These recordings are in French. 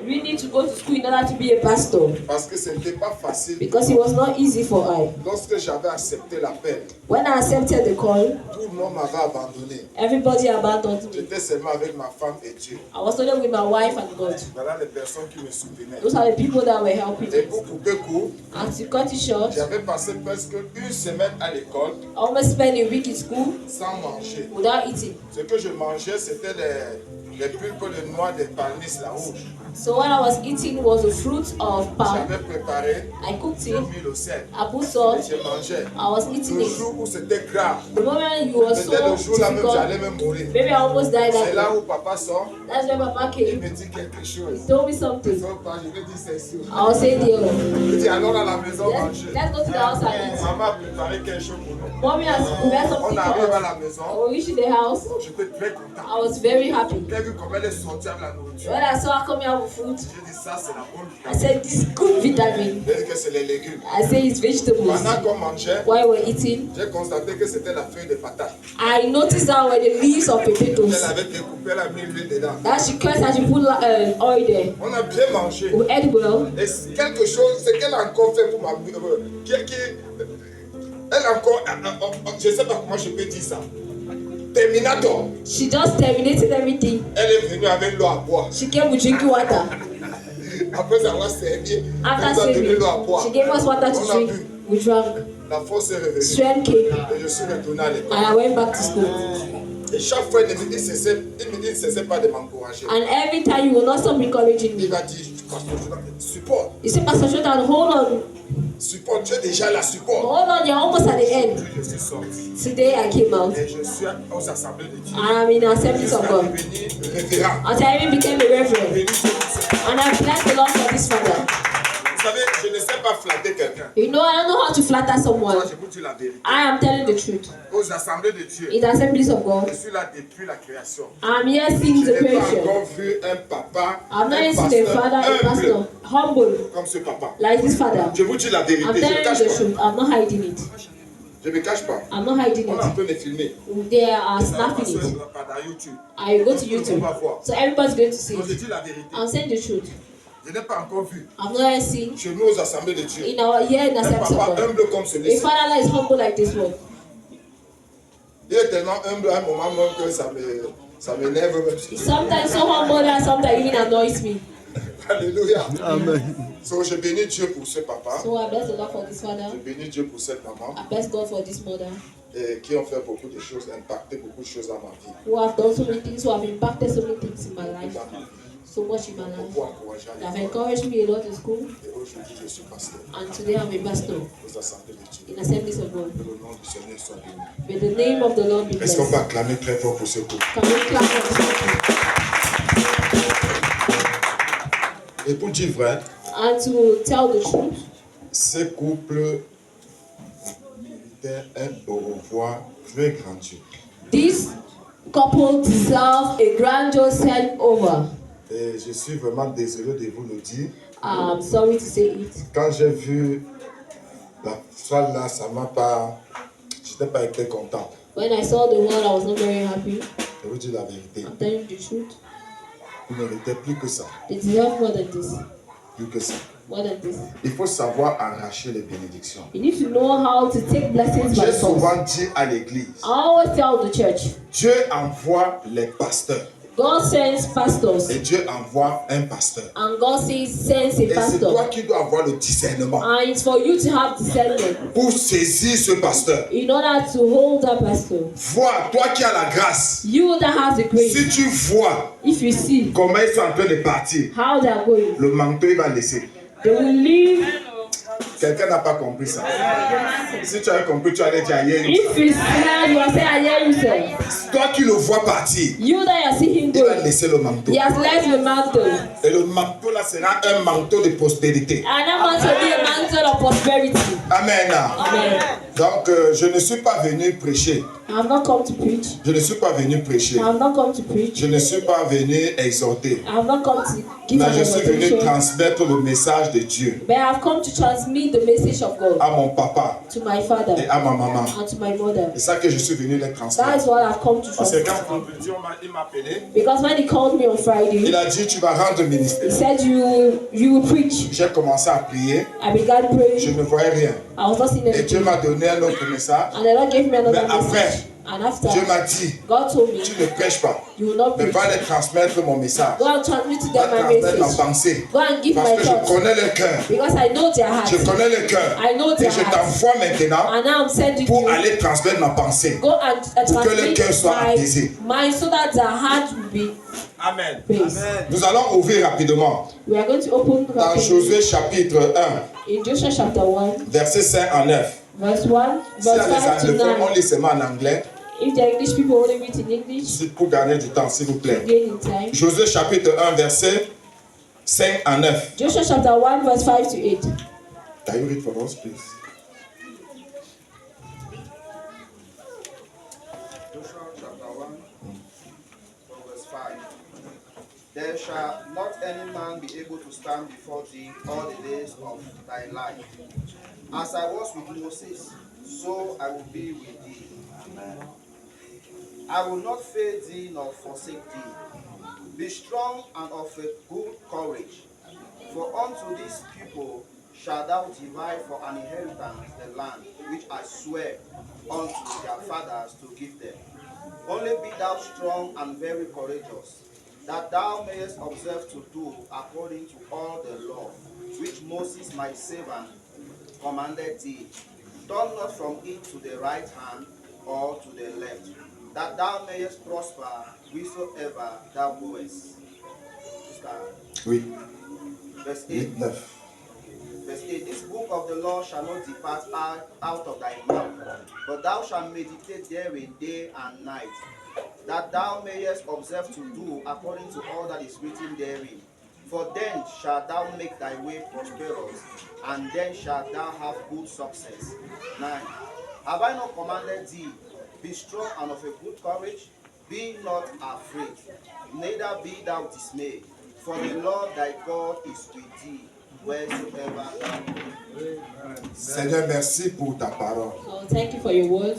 We need to go to school in order to be a pastor. Parce que ce n'était pas facile. Because it was not easy for I. Lorsque j'avais accepté l'appel, When I accepted the call, tout le monde m'avait abandonné. everybody abandoned me. J'étais seulement avec ma femme et Dieu. I was only with my wife and God. Voilà les personnes qui me soutenaient. Those are the people that were helping Et me. pour couper court, And to cut it short, j'avais passé presque une semaine à l'école I almost spent a week in school sans manger. without eating. Ce que je mangeais, c'était les pulpes de noix de palmis, la rouge. So what I was eating was the fruit of palm. J'avais préparé, I cooked j'ai it, mis le sel. I put Et salt, je mangeais. I was eating Le it. jour où c'était grave, The moment you were so peut-être le jour là même, difficult, j'allais même mourir. maybe I almost died C'est that là day. où papa sort, That's when Papa il came. me dit quelque chose. He told me Je something. sors pas, je vais dire c'est sûr. I was saying, dear, Je dis alors à la maison manger. let's go to the house and eat. Maman a préparé quelque chose pour nous. Mommy has prepared On something arrive for à us. la maison, When we reached the house, j'étais très content. I was very happy. J'ai vu comment elle est sortie avec la nourriture. When I saw her coming out with food, J'ai dit ça c'est la bonne I vitamine. said, this is good vitamin. J'ai dit que c'est les légumes. I said, it's vegetables. Pendant qu'on mangeait, While we're eating, j'ai constaté que c'était la feuille de patate. I noticed that were the leaves of Elle potatoes. avait découpé, elle a mis l'huile dedans. That she cut and she put oil there. On a bien mangé. We ate well. Et quelque chose, c'est qu'elle a encore fait pour ma elle a encore, je ne sais pas comment je peux dire ça. Terminator. She just terminated everything. Elle est venue avec l'eau à boire. She came with drinking water. Après avoir servi, elle nous After a donné serving, l'eau à boire. she gave us water On to a drink. bu. We drank. La force est revenue. Strength came. Et je suis retourné à l'école. And I went back to school. Et chaque fois, il ne cessait pas de m'encourager. And every time you will not stop encouraging Il me. m'a dit, support. You see, Pastor Jordan, hold on. Support, tu es déjà là, support. Hold on, you're almost at the end. Je suis sorti. Today I came out. Et je suis aux assemblées de Dieu. And I'm in Assemblies of Jusqu'à God. devenir révérend. Until I even became a reverend. Béni soit le Seigneur. And I blessed the Lord for this father. Vous savez, je ne sais pas flatter quelqu'un. You know, I don't know how to flatter someone. Moi, je vous dis la vérité. I am telling the truth. Aux assemblées de Dieu, In the Assemblies of God, je suis là depuis la création. I'm here Je since the n'ai pas creation. encore vu un papa, I've not un yet seen a father, a pasteur humble pastor, humble comme ce papa. like this father. Je vous dis la vérité, I'm je ne telling cache the pas. truth. I'm not hiding it. Je ne me cache pas. I'm not hiding On est en it. train de filmer. They are Ça va snapping passer it. par YouTube. I go to Tout le monde YouTube. va voir. So everybody's going to see Donc je it. dis la vérité. I'm saying the truth. Je n'ai pas encore vu I've not yet seen chez nous aux assemblées de Dieu in our here in un Assemblies of papa God. humble comme A celui-ci. father that is humble like this one. Il est tellement humble à un moment même que ça m'énerve même. He's sometimes so humble that sometimes even annoys me. Alléluia. Amen. So, je bénis Dieu pour ce papa. So I bless the Lord for this father. Je bénis Dieu pour cette maman I bless God for this mother et qui ont fait beaucoup de choses, impacté beaucoup de choses dans ma vie. who have done so many things, who have impacted so many things in my life, Dans ma vie. so much in my life. Beaucoup encouragé à They have l'école. encouraged me a lot in school, Et aujourd'hui, je suis pasteur and today I'm a pastor aux assemblées de Dieu. in Assemblies of God. Que le nom du Seigneur soit béni. May the name of the Lord be Est-ce qu'on blessed. peut acclamer très fort pour ce couple? Can we clap for this couple? Et pour dire vrai, And to tell the truth, ce couple méritait un au revoir très grandiose. this couple deserve a grandiose handover. Et je suis vraiment désolé de vous le dire. I'm sorry to say it. Quand j'ai vu la salle là, ça m'a pas. Je n'ai pas été content. When I saw the world, I was not very happy. Je vous dis la vérité. I'm telling you the truth. Il ne méritait plus que ça. They deserve more than this. Plus que ça. More than this. Il faut savoir arracher les bénédictions. You need to know how to take blessings by J'ai force. souvent dit à l'église, I always tell the church, Dieu envoie les pasteurs. God sends pastors, Et Dieu envoie un pasteur. and God sends a Et c'est pastor. toi qui dois avoir le discernement And it's for you to have discernment pour saisir ce pasteur. in order to hold that pastor. Vois, toi qui as la grâce, You that has the grace, si tu vois if you see comment ils sont en train de partir, how they are going, le manteau il va laisser. they will leave. Quelqu'un n'a pas compris ça. Si tu avais compris, tu allais dire ailleurs. If you see, you will say, I hear you say. Toi qui le vois partir, You that are seeing il va going, laisser le manteau. he has left the mantle. Et le manteau là sera un manteau de postérité. And that mantle will be a mantle of prosperity. Amen. Amen. Donc, je ne suis pas venu prêcher. I have not come to preach. Je ne suis pas venu prêcher. I have not come to preach. Je ne suis pas venu exhorter. I have not come to give Mais an je suis venu exhortation. transmettre le message de Dieu But I have come to transmit the message of God à mon papa to my father et à ma maman. and to my mother. C'est ça que je suis venu les That transmettre. is what I've come to Parce que transmit. quand vendredi, il m'a appelé, Because when he called me on Friday, il a dit tu vas rendre he ministère. said you will preach. J'ai commencé à prier, I began je praying. ne voyais rien. I was not seeing Et Dieu anything. m'a donné un autre message. And the Lord gave me another Mais après, message. And after, Dieu m'a dit, God told me, tu ne prêches pas, you will not mais preach. va les transmettre mon message. Go and transmit to Va them my transmettre ma message. pensée. Go and give Parce my que je thoughts. connais le cœur. Because I know their hearts. Je connais le cœur. I know Et their je hearts. t'envoie maintenant And now I'm sending pour you. aller transmettre ma pensée. Go and Pour que le cœur transmit soit apaisé. my mind so that their heart will be Amen. peace. Nous allons ouvrir rapidement We are going to open dans rapidly Josué chapitre 1, in Joshua chapter 1, versets 5 à 9. verse 1, Si verse les 5 to anglophones, 9. on lit seulement en anglais. If the English people only read in English, C'est pour gagner du temps, s'il vous plaît. gain in time. Josué chapitre 1, versets 5 à 9. Joshua chapter 1, verse 5 to 8. Can you read for us, please? Joshua chapter 1, from verse 5. There shall not any man be able to stand before thee all the days of thy life. As I was with Moses, so I will be with thee. I will not fail thee nor forsake thee. Be strong and of a good courage, for unto this people shalt thou divide for an inheritance the land which I swear unto their fathers to give them. Only be thou strong and very courageous, that thou mayest observe to do according to all the law which Moses my servant commanded thee. Turn not from it to the right hand or to the left, that thou mayest prosper whithersoever thou goest. Oui. Verse 8. 8, 9. Verse 8. This book of the law shall not depart out of thy mouth, but thou shalt meditate therein day and night, that thou mayest observe to do according to all that is written therein. For then shalt thou make thy way prosperous, and then shalt thou have good success. 9. Have I not commanded thee? Be strong and of a good courage. Be not afraid, neither be thou dismayed. For the Lord thy God is with thee, wheresoever thou goest. Seigneur, merci pour ta parole. So thank you for your word.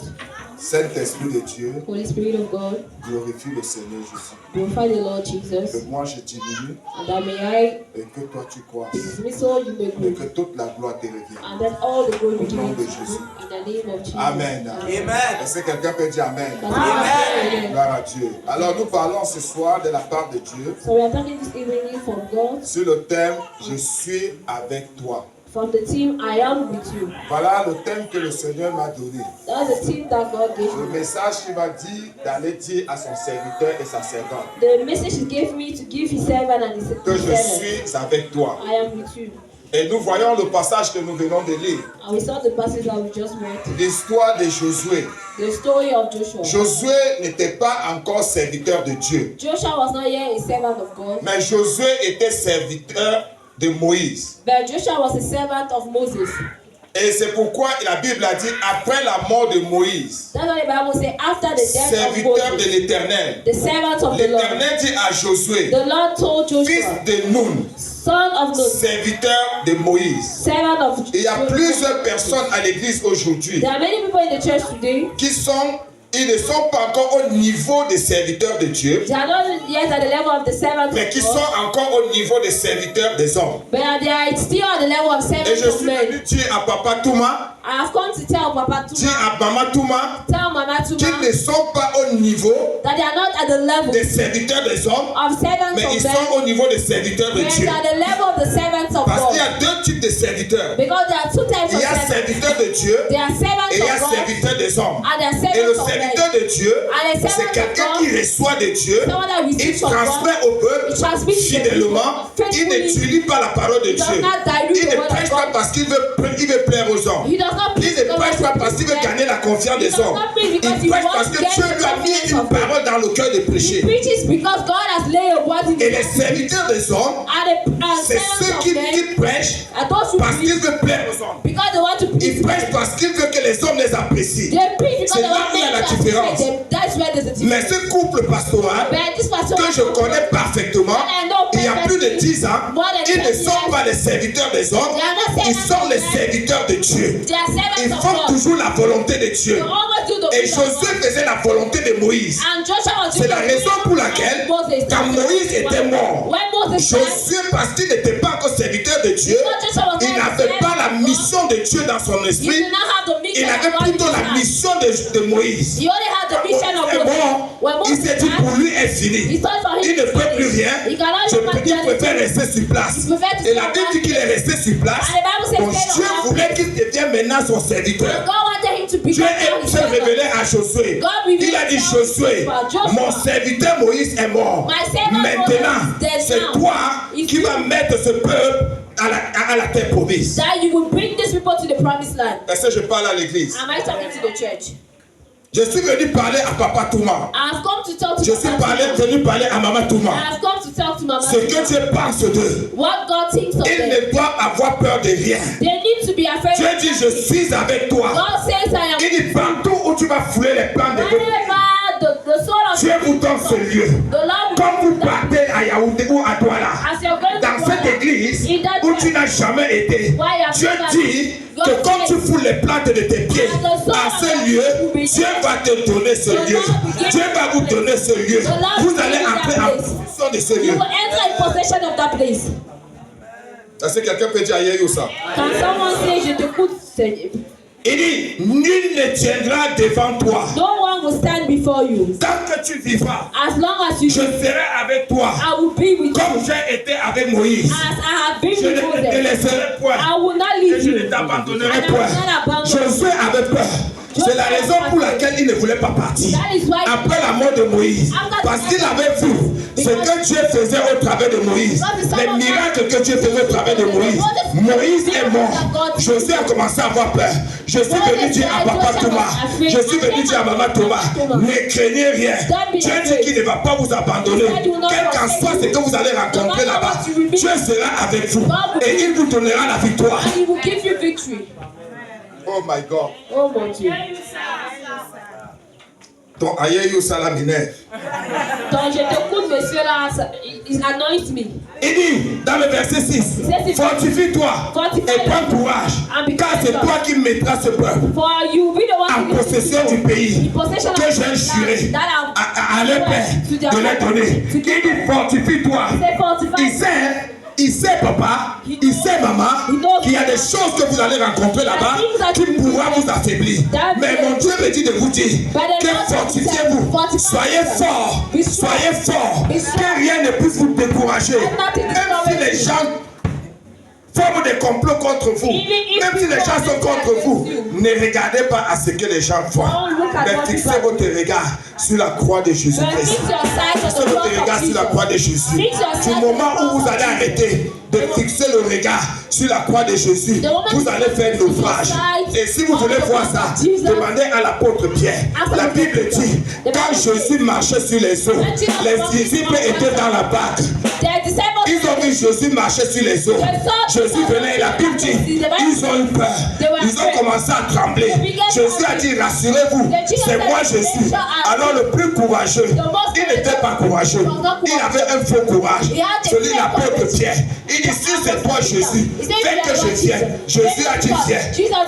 Saint-Esprit de Dieu, Holy Spirit of God, glorifie le Seigneur Jésus. glorify the Lord Que Jesus, moi je diminue and that may I et que toi tu croisses. be so you may Et grow, que toute la gloire te revienne. and that all the glory be Au nom given de to Jésus. you in the name of Jesus. Amen. Amen. Est-ce que quelqu'un peut dire Amen? Amen. Gloire à Dieu. Alors nous parlons ce soir de la part de Dieu So we are talking this evening from God, sur le thème Je suis avec toi. from the team I am with you. Voilà le thème que le Seigneur m'a donné. That's the team that God gave Le me. message qu'il m'a dit d'aller dire à son serviteur et sa servante The message He gave me to give His servant and His que je servant. suis avec toi. I am with you. Et nous voyons le passage que nous venons de lire, And we saw the passage that we just read, l'histoire de Josué. the story of Joshua. Josué n'était pas encore serviteur de Dieu, Joshua was not yet a servant of God, mais Josué était serviteur de Moïse. but Joshua was a servant of Moses. Et c'est pourquoi la Bible a dit, après la mort de Moïse, That's what the Bible says. After the death of serviteur de Moses, l'Éternel, the servant of the Lord, l'Éternel dit à Josué, the Lord told fils Joshua, de Nun, son of Nun, serviteur de Moïse. servant of Il y a Joshua. plusieurs personnes à l'église aujourd'hui There are many people in the church today. ils ne sont pas encore au niveau des serviteurs de Dieu, They are not yet at the level of the servants mais of qui God, sont encore au niveau des serviteurs des hommes. but they are still at the level of Et servants je of suis men. venu dire à Papa Touma, I have come to tell Papa dire Tuma, à Maman Touma, tell Mama qu'ils Tuma, ne sont pas au niveau that they are not at the level des serviteurs des hommes, of servants mais ils of men, sont au niveau des serviteurs de but Dieu. they are the level of the servants of Parce qu'il y God. a deux types de serviteurs. Because there are two types Il of y a servants. serviteurs de Dieu There are servants et il y a of God serviteurs des hommes. and there are Et le servants of men. serviteur de Dieu, And a servant c'est of quelqu'un God, qui reçoit de Dieu, someone that il receives from transmet God, au peuple he transmits to the fidèlement, people il ne faithfully. dilue pas la parole de He does Dieu. not dilute Il the ne word of prêche pas God. parce qu'il veut plaire aux hommes. He does not Il preach ne because prêche pas parce qu'il veut gagner la confiance des does hommes. not preach because Il he prêche wants parce to que get Dieu the lui a mis confidence une of God. parole dans le cœur de He prêcher. preaches because God has laid a word in Et les his serviteurs des hommes, and c'est servants ceux of qui men prêchent are those who parce qu'ils preach veulent plaire aux hommes. because they want to Ils please prêchent men. parce qu'ils veulent que les hommes les apprécient. They preach because C'est they là want où il y a la men to différence. appreciate them. That's where there's a Mais difference. ce couple pastoral But this pastor, que je connais parfaitement, il y a plus de 10 ans, ils ne sont pas les serviteurs des hommes, ils sont les serviteurs de Dieu. they are Ils servants of font God. toujours la volonté de They Dieu. always do the Et will of Josué God. faisait la volonté de Moïse. And Joshua was C'est doing la the raison will pour of laquelle, Moses. quand Moïse était mort, When Moses died, Josué, parce qu'il n'était pas encore serviteur de Dieu, il n'avait pas la mission de Dieu dans son he esprit, did not have the mission il of avait God in plutôt his la heart. mission de Moïse. He only had the mission of Et Moses. bon, When il Moses s'est dit died, pour lui est fini. he thought for him Il ne to peut plus finish. rien. He cannot Il even do préfère anything. rester sur place. He preferred to Et la stay Bible dit qu'il est resté sur place. And the Bible says Donc stay Dieu on voulait place. qu'il devienne maintenant son serviteur. God wanted him to Dieu become his s'est révélé servant. à Josué. God revealed Il a dit himself Josué, to Joshua. mon serviteur Moïse est mort. My servant Maintenant, Moses is dead c'est now. toi If qui you- vas mettre ce peuple à la terre promise. That you will bring these people to the promised land. Est-ce que je parle à l'église? Am I talking to the church? Je suis venu parler à Papa Touma. I have come to talk to Je suis Papa Tuma. venu parler à Maman I Touma. have come to talk to Mama Ce que Tuma. Dieu pense d'eux. What God thinks of Ils them. ne doivent avoir peur de rien. They need to be afraid Dieu of dit, je suis avec toi. God says I am. Il dit, partout où tu vas fouler les plans de Dieu, Whenever the soul of Dieu vous donne ce lieu. the Lord will Comme vous do that. partez à Yaoundé ou à Douala, As you're going dans to cette Douala, église in that où church, tu n'as jamais été, why you have Dieu never dit been. que God quand tu says, foules les plantes de tes pieds and the soul à of ce your lieu, feet will be Dieu there. va te donner ce The lieu. Lord will give Dieu you va that vous place. donner ce lieu. The Lord Vous will allez give you entrer that en place. possession de ce You lieu. will enter in possession of that place. Est-ce que quelqu'un peut dire aïe ou ça? Can someone say, je t'écoute, Seigneur? Il dit, nul ne tiendra devant toi. No one will stand before you. Tant que tu vivras, As long as you je serai avec toi. I will be with Comme you. j'ai été avec Moïse. As I have been Je with ne te Moses, laisserai point. I will not Et leave je ne you. t'abandonnerai And I will point. not abandon you. Josué avait peur. C'est la raison pour laquelle il ne voulait pas partir. That is why Après la mort de Moïse. Parce qu'il avait vu ce que Dieu faisait au travers de Moïse. Les miracles que Dieu faisait au travers de Moïse. Moïse est mort. Josué a commencé à avoir peur. Je suis venu dire à Papa Thomas. Je suis venu dire à Maman Thomas. Ne craignez rien. Dieu dit qu'il ne va pas vous abandonner. Quel qu'en soit ce que vous allez rencontrer là-bas, Dieu sera avec vous. Et il vous donnera la victoire. and he will give you victory. Oh my God. Oh mon Dieu. Ton aïe ça m'énerve. Donc je t'écoute, monsieur là, il anoint me. Il dit dans le verset 6, fortifie-toi et prends courage, car c'est toi qui mettras ce peuple For you be the one en to give possession people du pays in possession que of j'ai the juré land that à leur père de leur donner. Il dit fortifie-toi. Say fortify. Il sait papa, il sait maman, qu'il y a des choses que vous allez rencontrer là-bas qui pourront vous affaiblir. Mais mon Dieu me dit de vous dire que fortifiez-vous, soyez forts, que rien ne puisse vous décourager. Même si les gens forment des complots contre vous, même si les gens sont contre vous, ne regardez pas à ce que les gens font, mais fixez votre regard sur la croix de Jésus-Christ. Fixez votre regard sur la croix de Jésus. Du moment où vous allez arrêter de fixer le regard sur la croix de Jésus, vous allez faire naufrage. Et si vous voulez voir ça, demandez à l'apôtre Pierre. La Bible dit, quand Jésus marchait sur les eaux, les disciples étaient dans la barque. Ils ont vu Jésus marcher sur les eaux. Jésus venait et la Bible dit, ils ont eu peur. Ils ont commencé à trembler. Jésus a dit, rassurez-vous, c'est moi Jésus. Alors le plus courageux, il n'était pas courageux. Il avait un faux courage. Celui de l'apôtre Pierre. Il dit, si c'est toi Jésus, fais que je vienne. Jésus a dit viens.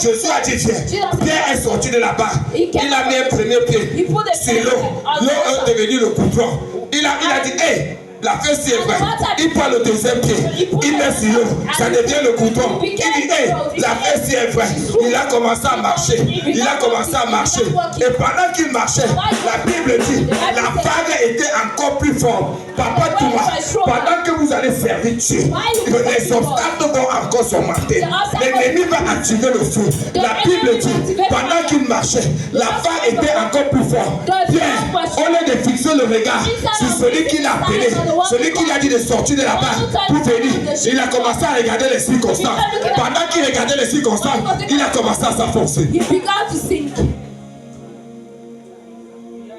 Jésus a dit viens. Pierre est sorti de la barque. Il a mis un premier pied sur l'eau. L'eau est devenue le coudron. Il a dit, hé, la fesse est vraie. Il prend le deuxième pied. Il met sur l'eau. Ça devient le coudron. Il dit, hé, la fesse est vraie. Il a commencé à marcher. Il a commencé à marcher. Et pendant qu'il marchait, la Bible dit, la vague était encore plus forte. Papa, toi, pendant que vous allez servir Dieu, les obstacles vont encore s'augmenter. L'ennemi va activer le feu. La Bible dit, pendant qu'il marchait, la vague était encore plus forte. Pierre, au lieu de fixer le regard sur celui qui l'a appelé, celui qui lui a dit de sortir de la barque pour venir, il a commencé à regarder les circonstances. Pendant qu'il regardait les circonstances, il a commencé à s'enfoncer. He began to sink.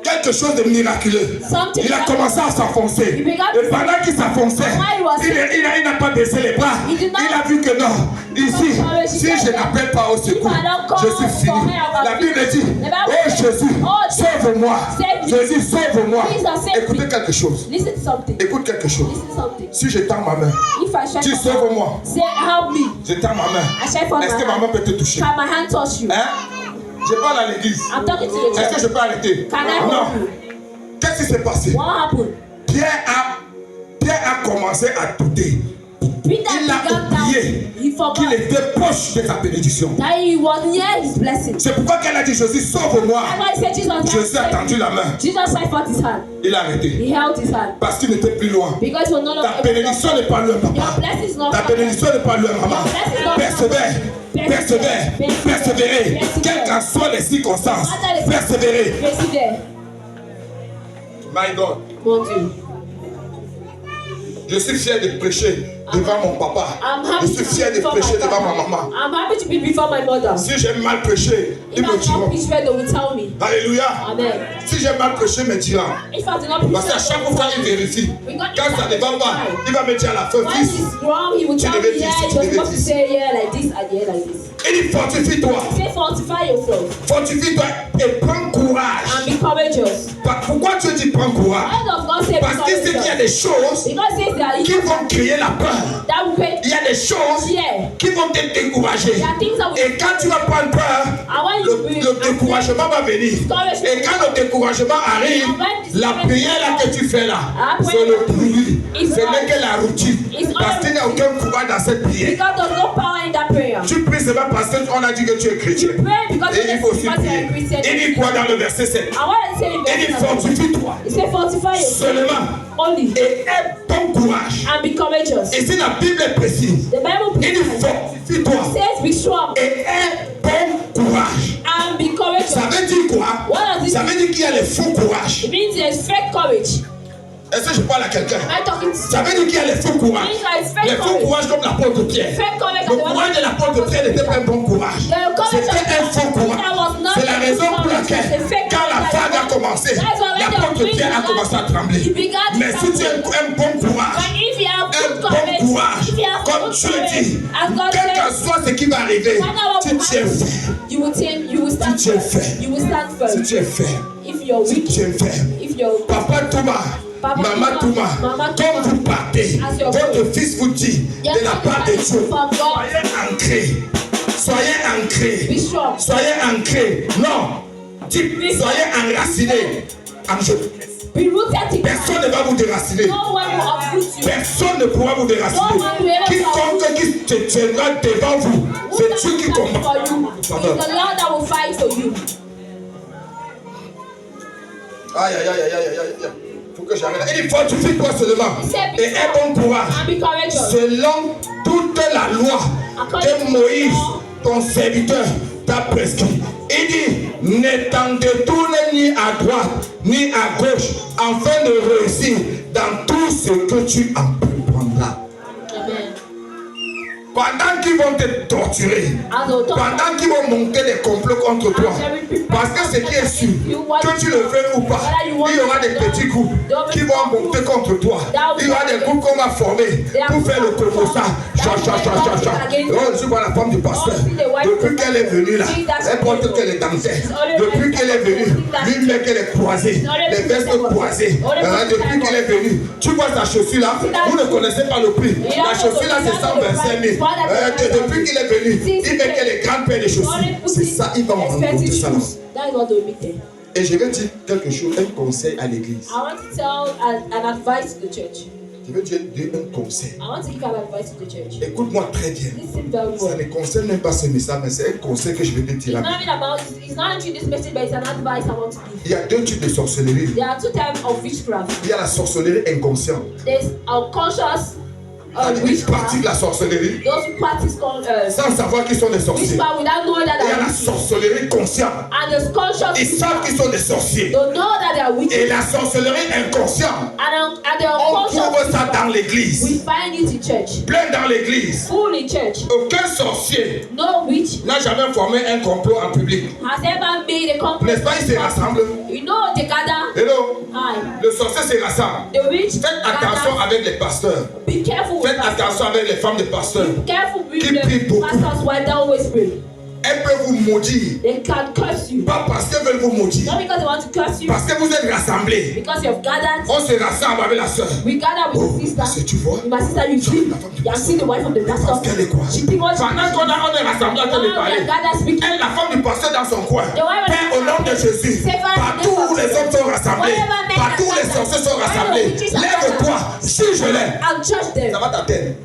Quel quelque chose de miraculeux. Il a commencé à s'enfoncer. Et pendant qu'il s'enfonçait, il n'a pas baissé les bras. Il a vu que non, ici, si je n'appelle pas au secours, je suis fini. La Bible dit, oh Jésus, sauve-moi. Jésus, sauve-moi. Écoutez quelque chose. Écoute quelque chose. Si je tends ma main, tu sauves-moi. Je tends ma main. Est-ce que ma main peut te toucher? Hein? Je parle à l'église. Est-ce que je peux arrêter? Non. Qu'est-ce qui s'est passé? Pierre a commencé à douter. Il a oublié qu'il était proche de sa bénédiction. C'est pourquoi qu'elle a dit Jésus, sauve-moi. Jésus a tendu la main. Il a arrêté. Parce qu'il n'était plus loin. Ta bénédiction n'est pas loin, papa. Ta bénédiction n'est pas loin, maman. Persévérez. Quelles qu'en soient les circonstances, persévérez. My God. Mon Dieu. Je suis fier de prêcher devant mon papa. Je suis fier de prêcher devant ma maman. I'm happy to be before my mother. Si j'ai mal prêché, ils me diront. Alléluia. Amen. Si j'ai mal prêché, ils me diront. Parce qu'à chaque fois, il vérifie. Quand ça ne va pas, il va me dire à la fin, fils, tu devais dire ça, tu devais dire ça. Il dit, fortifie-toi. Fortifie-toi et prends courage. Pourquoi tu dis prends courage? Parce qu'il sait qu'il y a des choses qui vont créer la peur. Il y a des choses qui vont te décourager. Et quand tu vas prendre peur, le découragement va venir. Et quand le découragement arrive, la prière que tu fais là, c'est le bruit. Ce n'est que la routine. Parce qu'il n'y a aucun courage dans cette prière. Tu pries seulement parce qu'on a dit que tu es chrétien. Et il faut aussi prier. Il dit quoi dans le verset 7? Il dit fortifie-toi seulement et aie bon courage. Et si la Bible est précise, il dit fortifie-toi et aie bon courage. Ça veut dire quoi? Ça veut dire qu'il y a le faux courage. Est-ce que je parle à quelqu'un? Ça veut dire qu'il y a les faux courage. Les faux courage comme l'apôtre Pierre. Le courage de l'apôtre Pierre n'était pas un bon courage. C'était un faux courage. C'est la raison pour laquelle, quand la vague a commencé, l'apôtre Pierre a commencé à trembler. Mais si tu as un bon courage, comme Dieu dit, quel que soit ce qui va arriver, tu tiens ferme. Tu tiens ferme. Si tu es ferme. Si tu es ferme. Papa Thomas. Maman Touma, comme vous partez, votre fils vous dit de la part de Dieu, soyez ancrés, non, soyez enracinés en Dieu. Personne ne va vous déraciner. Personne ne pourra vous déraciner. Quiconque qui te tiendra devant vous, c'est Dieu qui combat. Aïe. Que j'arrête. Il dit fortifie-toi seulement et aie bon courage selon toute la loi que Moïse, ton serviteur, t'a prescrit. Il dit ne t'en détourne ni à droite ni à gauche afin de réussir dans tout ce que tu entreprendras. Pendant qu'ils vont te torturer, pendant qu'ils vont monter des complots contre toi, parce que ce qui est sûr, que tu le veux ou pas, il y aura des petits groupes qui vont monter contre toi. Il y aura des groupes qu'on va former pour faire le composant. Je vois la femme du pasteur. Depuis qu'elle est venue là, elle porte qu'elle est danseuse. Depuis qu'elle est venue, lui-même qu'elle est croisée, les vestes croisées. Depuis qu'elle est venue, tu vois sa chaussure là, vous ne connaissez pas le prix. La chaussure là, c'est 125 000. Depuis qu'il est venu, il met que les grandes paires de chaussures. C'est ça, il va me rencontrer ça. Et je vais dire quelque chose, un conseil à l'église. Je veux dire un conseil. Écoute-moi très bien. Ça ne concerne même pas ce message, mais c'est un conseil que je vais te dire. Il y a deux types de sorcellerie. Il y a la sorcellerie inconsciente. Une partie de la sorcellerie sans savoir qu'ils sont des sorciers. Il y a la sorcellerie consciente. Ils savent qu'ils sont des sorciers. Et la sorcellerie inconsciente, on trouve ça dans l'église. Plein dans l'église. Aucun sorcier n'a jamais formé un complot en public. N'est-ce pas? Ils se rassemblent. You know the gather. Hello. Hi. Le sorcier se rassemble. The witch. Faites attention avec les pasteurs. Be careful. Faites attention avec les femmes de pasteurs. Be careful with Qui prient the beaucoup. pastors who are always pray. Elles peuvent vous maudire. They can curse you. Pas parce qu'elles veulent vous maudire. Not because they want to curse you. Parce que vous êtes rassemblés. Because you have gathered. On se rassemble avec la soeur. We gather with the sister. Parce que tu vois. My sister, you see. You have seen the wife of the pastor. Qu'elle est quoi? She think what she Pendant qu'on est rassemblés en train de parler. Elle, la femme du pasteur dans son coin. Père, au nom de Jésus. Partout où les hommes sont rassemblés. Partout où les sorciers sont rassemblés. Lève-toi. Si je lève. Ça va t'atteindre.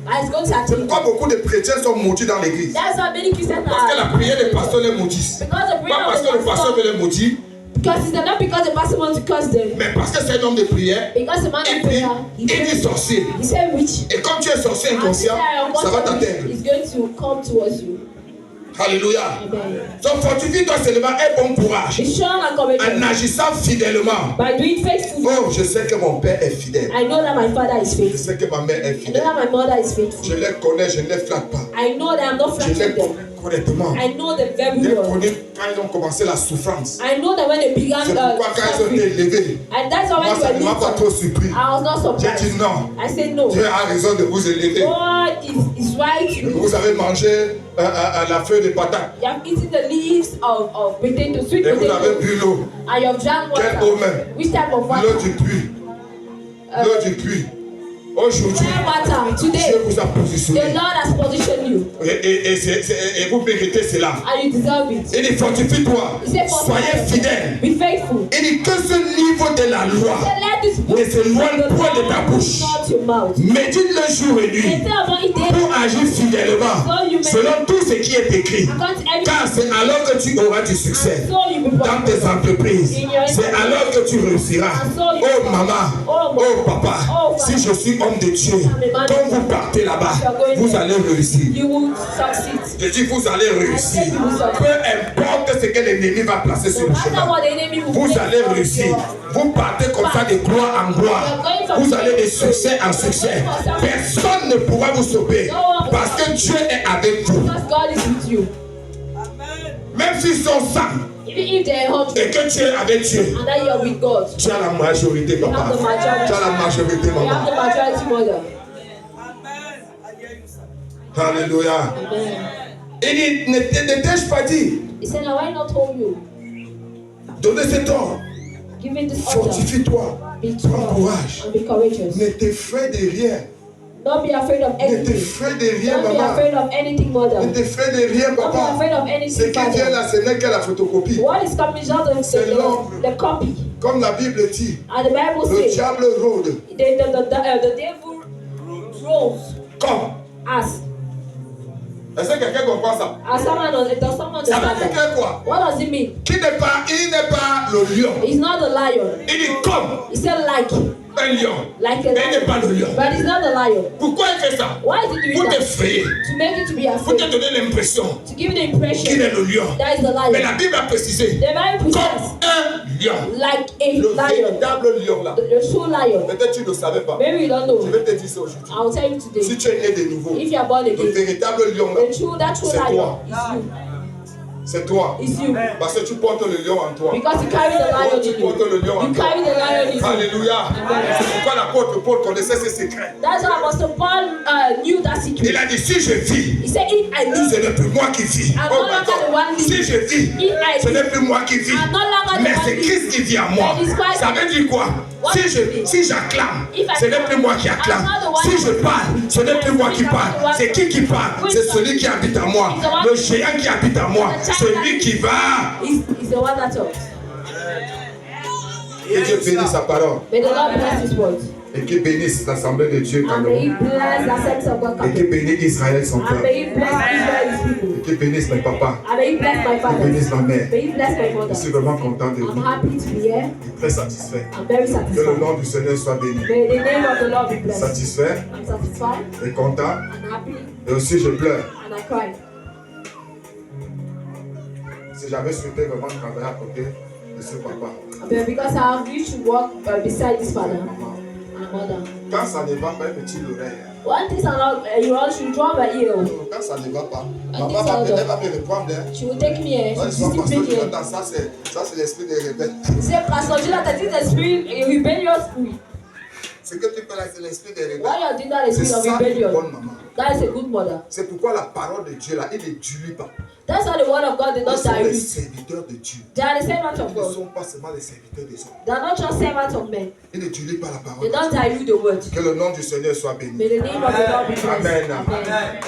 Pourquoi beaucoup de chrétiens sont maudits dans l'église? That's why many Christians Parce que la prière des pasteurs les maudissent. Because the Pas parce que le pasteur veut les maudire. Because it's not because the pastor wants to curse them. Mais parce que c'est un homme de prière. Because the man of prayer. Il dit sorcier. He said witch. Et comme tu es sorcier inconscient, ça va t'atteindre. It's going to come towards you. Alléluia. Amen. Donc fortifie-toi seulement et bon courage. Be strong and courageous. En agissant fidèlement. By doing faithfully. Oh, je sais que mon père est fidèle. I know that my father is Je faithful. sais que ma mère est I know fidèle. that my mother is faithful. Je les connais, je ne les flatte pas. I know that I'm not Je les flattering them. connais correctement. I know them very Je les well. connais quand ils ont commencé la souffrance. I know that when they began C'est pourquoi quand ils ont été suffering, élevés, and that's why moi ça when ne they m'a were pas trop little, surpris. I was not J'ai dit surprised. non. I said no. Dieu a raison de vous élever. God is right. Vous avez mangé la feuille de patate. You have eaten the leaves of potato, sweet Et vous avez potato, bu l'eau. and you have drank Quelle eau water. même? Which type of L'eau water? du puits. L'eau du puits. Aujourd'hui, Clear water. Dieu Today, vous a the positionné. Lord has positioned you, Et vous méritez cela. and you deserve it. Il dit fortifie-toi. He said, Soyez fidèles. Be faithful. Il dit que ce livre de la loi He said, let this book ne s'éloigne of the point de ta law bouche. not your mouth. Médite-le jour et nuit Meditate upon it daily. pour agir fidèlement selon tout ce qui est écrit. Car c'est alors que tu auras du succès So you be dans tes entreprises. C'est alors que tu réussiras. Oh maman, oh papa, si je suis homme de Dieu, quand vous partez là-bas, vous allez réussir. You will succeed. Je dis vous allez réussir. Peu importe ce que l'ennemi va placer sur No le matter chemin, what the enemy will vous place allez on réussir. you. Vous partez comme ça de gloire en gloire. Vous allez de succès en succès. Personne ne pourra vous sauver parce que Dieu est avec vous. Because God is with you. Même s'ils sont 100 Even if they are 100 et que tu es avec Dieu, and that you are with God, tu as la majorité, you have papa. the majority. Tu as la majorité, You have the maman. majority mother. Alléluia. Amen. Il dit, ne t'ai-je pas dit, He said, now I not told you, donnez cet ordre. give it this order. Fortifie-toi. Be Prends strong courage. and be courageous. Ne t'effraie de rien. Don't be afraid of Ne anything. t'effraie de rien, Don't be maman. afraid of anything, mother. Ne t'effraie de rien, Don't be papa. afraid of Ce anything, qui vient father. là, ce n'est que la photocopie. What is coming is not C'est l'ombre. the copy. Comme la Bible dit, And the Bible le says, diable rôde the devil rolls comme. as. Est-ce que quelqu'un comprend ça? As someone does someone Ça veut understand dire that? que quoi? What does it mean? Il n'est pas le lion. He's not the lion. Il dit comme He said like un lion. a Mais il n'est pas le lion. lion. But he's not the lion. Pourquoi il fait ça? Why is he Pour doing that? t'effrayer. To make you to be Pour te afraid. donner l'impression To give you the qu'il impression est le lion. that is the Mais lion. la Bible a précisé The Bible says comme un lion. like a Le lion. véritable lion là. The true lion. Peut-être tu ne le savais pas. Maybe you don't Je know. vais te dire ça aujourd'hui. I'll tell you Si today. tu es né de nouveau, If you are born le again, véritable lion là, that true C'est lion toi. is you. c'est toi. It's you. Parce que tu portes le lion en toi. Because you carry the lion Tu in portes le lion you. en You toi. carry the lion in you. Alléluia. C'est pourquoi l'apôtre Paul connaissait ses secrets. That's why Apostle Paul knew that secret. Il a dit, si je vis, He said, if I ce live, n'est plus moi qui vis. I'm Oh no my longer the one God. Si je vis, ce n'est plus moi qui vis. I'm no longer the Mais one c'est Christ qui vit en moi. That is Christ. Ça veut dire quoi? Si j'acclame, ce n'est plus moi qui acclame. Si je parle, ce n'est plus moi qui parle. C'est qui parle? C'est celui qui habite en moi. Le géant qui habite en moi. Celui qui va. He's the one that talks. Que Dieu bénisse sa parole. May the Lord bless His word. Et qu'il bénisse l'assemblée de Dieu And may He Cameroun. bless the sense of God. Et qu'il bénisse Israël son And peuple. may He bless Israel, His people. Et qu'il bénisse mes papas. And may He bless my Qu'il father. bénisse ma mère. May He bless my Je mother. suis vraiment content de I'm vous. happy to be here. Et très satisfait. I'm very Que le satisfied. nom du Seigneur soit béni. May the name of the Lord be blessed. Satisfait I'm satisfied et content. and happy Et aussi je pleure. and I cry. Si j'avais souhaité vraiment travailler à côté de ce papa. But because I wish to walk beside this father Maman. and mother. Quand ça ne va pas, un petit l'oreille. One thing is not, you all should draw my ear. Quand ça ne va pas, Maman va me reprendre. She will take me here. Ça, c'est l'esprit des rebelles. C'est Pastor Jules a dit l'esprit rebellious spirit. Ce que tu fais là, c'est l'esprit des rebelles. Why you doing that C'est spirit of ça une rebellion? bonne maman. That is a good mother. C'est pourquoi la parole de Dieu là, il ne dilue pas. That's why the word of God did not Ils sont les dilute. serviteurs de Dieu. They are the servants of Ils ne God. sont pas seulement les serviteurs des hommes. They are not just servants of men. Ils ne diluent pas la They parole. don't dilute the word. Que le nom du Seigneur soit béni. May the name of the Lord be blessed. Amen. Amen.